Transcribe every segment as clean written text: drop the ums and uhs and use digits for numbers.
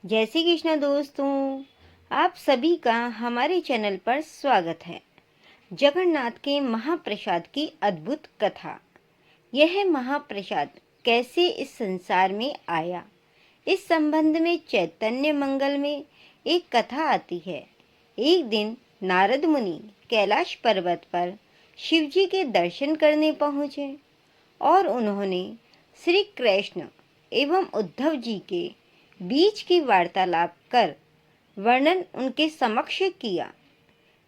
जय श्री कृष्ण दोस्तों, आप सभी का हमारे चैनल पर स्वागत है। जगन्नाथ के महाप्रसाद की अद्भुत कथा। यह महाप्रसाद कैसे इस संसार में आया, इस संबंध में चैतन्य मंगल में एक कथा आती है। एक दिन नारद मुनि कैलाश पर्वत पर शिव जी के दर्शन करने पहुँचे और उन्होंने श्री कृष्ण एवं उद्धव जी के बीच की वार्तालाप कर वर्णन उनके समक्ष किया।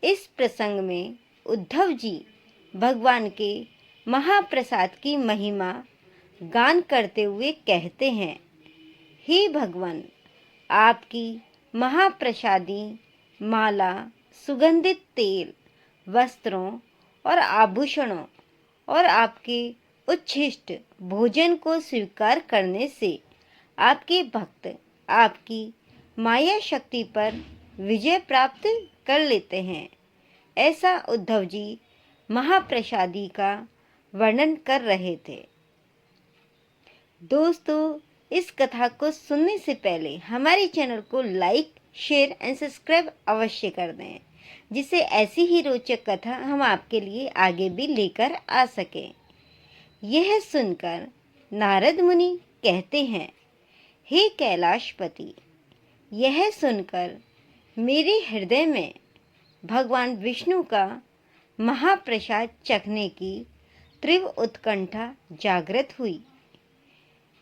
इस प्रसंग में उद्धव जी भगवान के महाप्रसाद की महिमा गान करते हुए कहते हैं, हे भगवान, आपकी महाप्रसादी माला, सुगंधित तेल, वस्त्रों और आभूषणों और आपके उच्छिष्ट भोजन को स्वीकार करने से आपके भक्त आपकी माया शक्ति पर विजय प्राप्त कर लेते हैं। ऐसा उद्धव जी महाप्रसादी का वर्णन कर रहे थे। दोस्तों, इस कथा को सुनने से पहले हमारे चैनल को लाइक, शेयर एंड सब्सक्राइब अवश्य कर दें, जिससे ऐसी ही रोचक कथा हम आपके लिए आगे भी लेकर आ सकें। यह सुनकर नारद मुनि कहते हैं, हे कैलाशपति, यह सुनकर मेरे हृदय में भगवान विष्णु का महाप्रसाद चखने की तीव्र उत्कंठा जागृत हुई।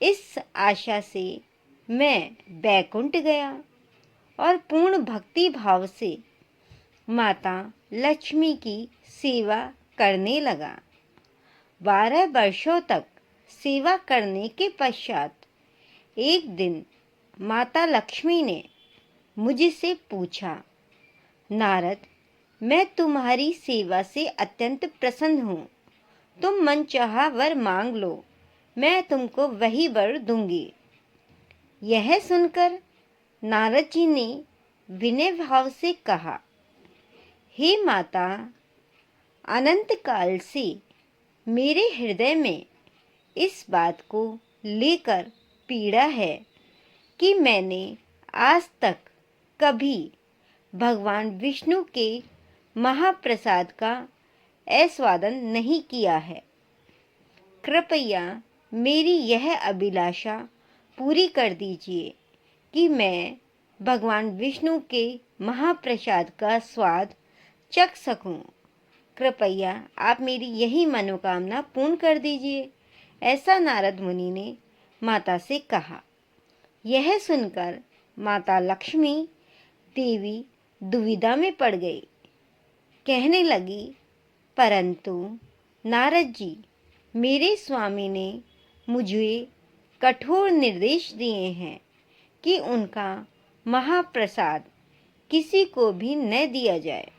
इस आशा से मैं बैकुंठ गया और पूर्ण भक्ति भाव से माता लक्ष्मी की सेवा करने लगा। 12 वर्षों तक सेवा करने के पश्चात एक दिन माता लक्ष्मी ने मुझसे पूछा, नारद, मैं तुम्हारी सेवा से अत्यंत प्रसन्न हूँ। तुम मनचाहा वर मांग लो, मैं तुमको वही वर दूंगी। यह सुनकर नारद जी ने विनय भाव से कहा, हे माता, अनंत काल से मेरे हृदय में इस बात को लेकर पीड़ा है कि मैंने आज तक कभी भगवान विष्णु के महाप्रसाद का आस्वादन नहीं किया है। कृपया मेरी यह अभिलाषा पूरी कर दीजिए कि मैं भगवान विष्णु के महाप्रसाद का स्वाद चख सकूं। कृपया आप मेरी यही मनोकामना पूर्ण कर दीजिए। ऐसा नारद मुनि ने माता से कहा। यह सुनकर माता लक्ष्मी देवी दुविधा में पड़ गई। कहने लगी, परंतु नारद जी, मेरे स्वामी ने मुझे कठोर निर्देश दिए हैं कि उनका महाप्रसाद किसी को भी न दिया जाए।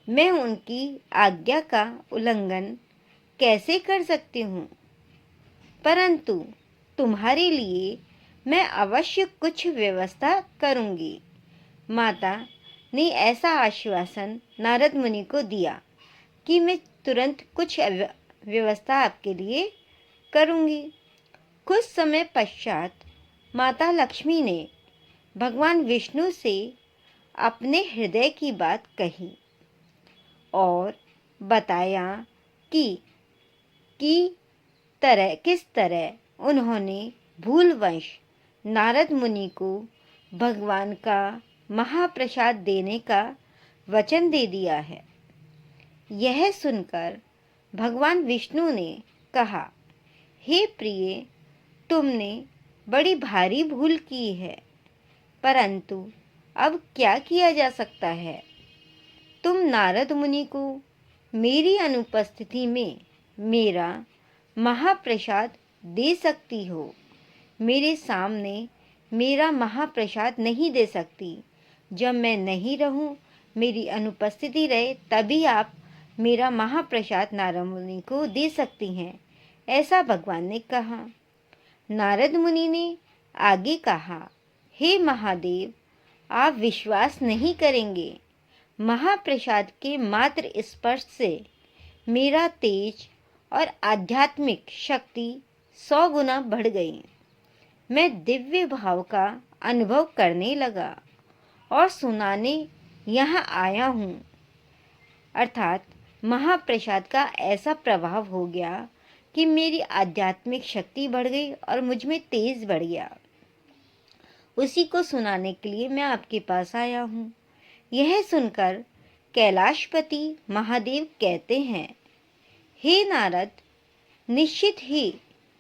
मैं उनकी आज्ञा का उल्लंघन कैसे कर सकती हूँ? परंतु तुम्हारे लिए मैं अवश्य कुछ व्यवस्था करूँगी। माता ने ऐसा आश्वासन नारद मुनि को दिया कि मैं तुरंत कुछ व्यवस्था आपके लिए करूँगी। कुछ समय पश्चात माता लक्ष्मी ने भगवान विष्णु से अपने हृदय की बात कही और बताया कि किस तरह उन्होंने भूलवश नारद मुनि को भगवान का महाप्रसाद देने का वचन दे दिया है। यह सुनकर भगवान विष्णु ने कहा, हे प्रिय, तुमने बड़ी भारी भूल की है, परंतु अब क्या किया जा सकता है? तुम नारद मुनि को मेरी अनुपस्थिति में मेरा महाप्रसाद दे सकती हो, मेरे सामने मेरा महाप्रसाद नहीं दे सकती। जब मैं नहीं रहूं, मेरी अनुपस्थिति रहे, तभी आप मेरा महाप्रसाद नारद मुनि को दे सकती हैं। ऐसा भगवान ने कहा। नारद मुनि ने आगे कहा, हे महादेव, आप विश्वास नहीं करेंगे। महाप्रसाद के मात्र स्पर्श से मेरा तेज और आध्यात्मिक शक्ति 100 गुना बढ़ गई। मैं दिव्य भाव का अनुभव करने लगा और सुनाने यहाँ आया हूँ। अर्थात महाप्रसाद का ऐसा प्रभाव हो गया कि मेरी आध्यात्मिक शक्ति बढ़ गई और मुझ में तेज बढ़ गया। उसी को सुनाने के लिए मैं आपके पास आया हूँ। यह सुनकर कैलाशपति महादेव कहते हैं, हे नारद, निश्चित ही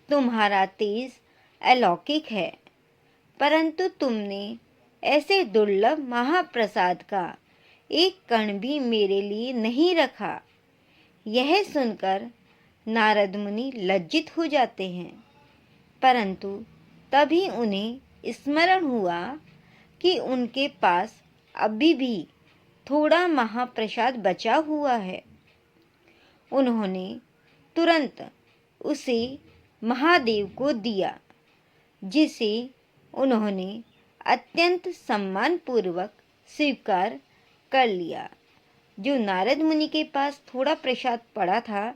तुम्हारा तेज अलौकिक है, परंतु तुमने ऐसे दुर्लभ महाप्रसाद का एक कण भी मेरे लिए नहीं रखा। यह सुनकर नारद मुनि लज्जित हो जाते हैं, परंतु तभी उन्हें स्मरण हुआ कि उनके पास अभी भी थोड़ा महाप्रसाद बचा हुआ है। उन्होंने तुरंत उसे महादेव को दिया, जिसे उन्होंने अत्यंत सम्मानपूर्वक स्वीकार कर लिया। जो नारद मुनि के पास थोड़ा प्रसाद पड़ा था,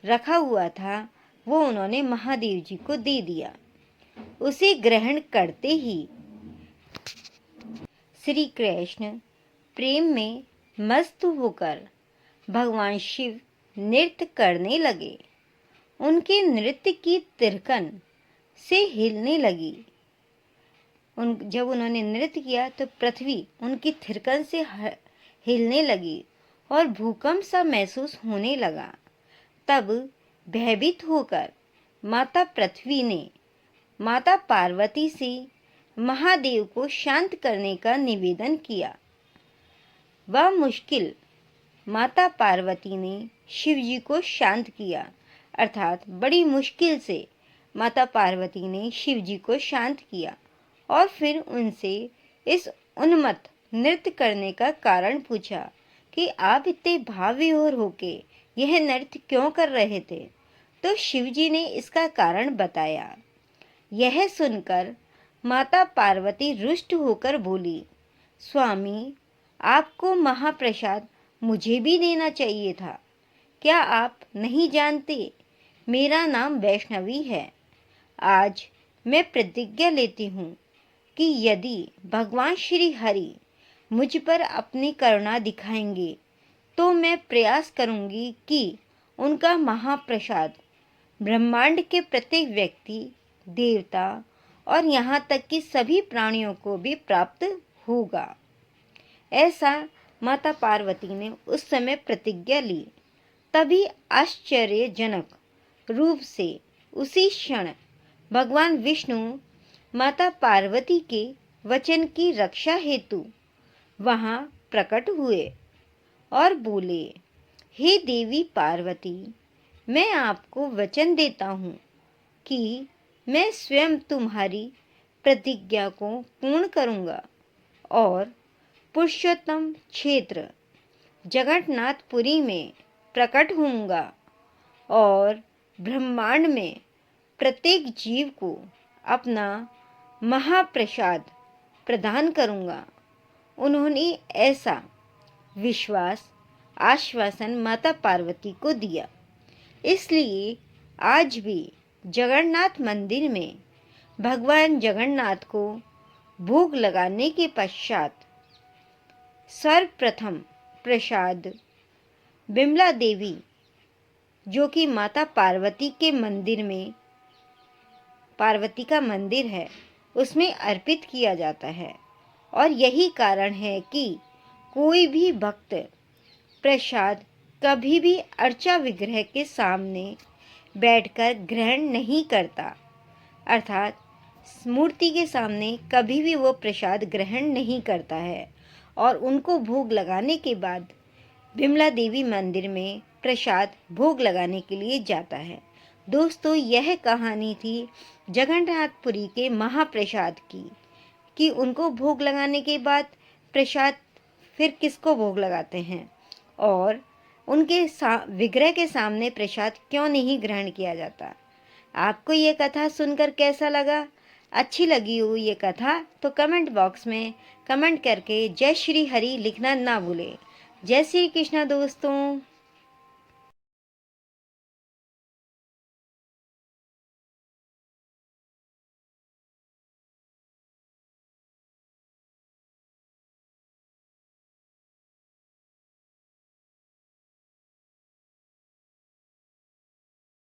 रखा हुआ था, वो उन्होंने महादेव जी को दे दिया। उसे ग्रहण करते ही श्री कृष्ण प्रेम में मस्त होकर भगवान शिव नृत्य करने लगे। उनके नृत्य की तिरकन से हिलने लगी। जब उन्होंने नृत्य किया तो पृथ्वी उनकी थिरकन से हिलने लगी और भूकंप सा महसूस होने लगा। तब भयभीत होकर माता पृथ्वी ने माता पार्वती से महादेव को शांत करने का निवेदन किया। वह मुश्किल माता पार्वती ने शिव जी को शांत किया। अर्थात बड़ी मुश्किल से माता पार्वती ने शिव जी को शांत किया और फिर उनसे इस उन्मत्त नृत्य करने का कारण पूछा कि आप इतने भाव विभोर होके यह नृत्य क्यों कर रहे थे। तो शिव जी ने इसका कारण बताया। यह सुनकर माता पार्वती रुष्ट होकर बोली, स्वामी, आपको महाप्रसाद मुझे भी देना चाहिए था। क्या आप नहीं जानते, मेरा नाम वैष्णवी है। आज मैं प्रतिज्ञा लेती हूँ कि यदि भगवान श्री हरि मुझ पर अपनी करुणा दिखाएंगे तो मैं प्रयास करूँगी कि उनका महाप्रसाद ब्रह्मांड के प्रत्येक व्यक्ति, देवता और यहाँ तक कि सभी प्राणियों को भी प्राप्त होगा। ऐसा माता पार्वती ने उस समय प्रतिज्ञा ली। तभी आश्चर्यजनक रूप से उसी क्षण भगवान विष्णु माता पार्वती के वचन की रक्षा हेतु वहाँ प्रकट हुए और बोले, हे देवी पार्वती, मैं आपको वचन देता हूँ कि मैं स्वयं तुम्हारी प्रतिज्ञा को पूर्ण करूँगा और पुरुषोत्तम क्षेत्र जगन्नाथपुरी में प्रकट होऊंगा और ब्रह्मांड में प्रत्येक जीव को अपना महाप्रसाद प्रदान करूँगा। उन्होंने ऐसा विश्वास आश्वासन माता पार्वती को दिया। इसलिए आज भी जगन्नाथ मंदिर में भगवान जगन्नाथ को भोग लगाने के पश्चात सर्वप्रथम प्रसाद बिमला देवी, जो कि माता पार्वती के मंदिर में, पार्वती का मंदिर है, उसमें अर्पित किया जाता है। और यही कारण है कि कोई भी भक्त प्रसाद कभी भी अर्चा विग्रह के सामने बैठकर ग्रहण नहीं करता। अर्थात मूर्ति के सामने कभी भी वो प्रसाद ग्रहण नहीं करता है और उनको भोग लगाने के बाद बिमला देवी मंदिर में प्रसाद भोग लगाने के लिए जाता है। दोस्तों, यह कहानी थी जगन्नाथपुरी के महाप्रसाद की, कि उनको भोग लगाने के बाद प्रसाद फिर किसको भोग लगाते हैं और उनके विग्रह के सामने प्रसाद क्यों नहीं ग्रहण किया जाता। आपको ये कथा सुनकर कैसा लगा? अच्छी लगी हो ये कथा तो कमेंट बॉक्स में कमेंट करके जय श्री हरि लिखना ना भूलें। जय श्री कृष्णा दोस्तों।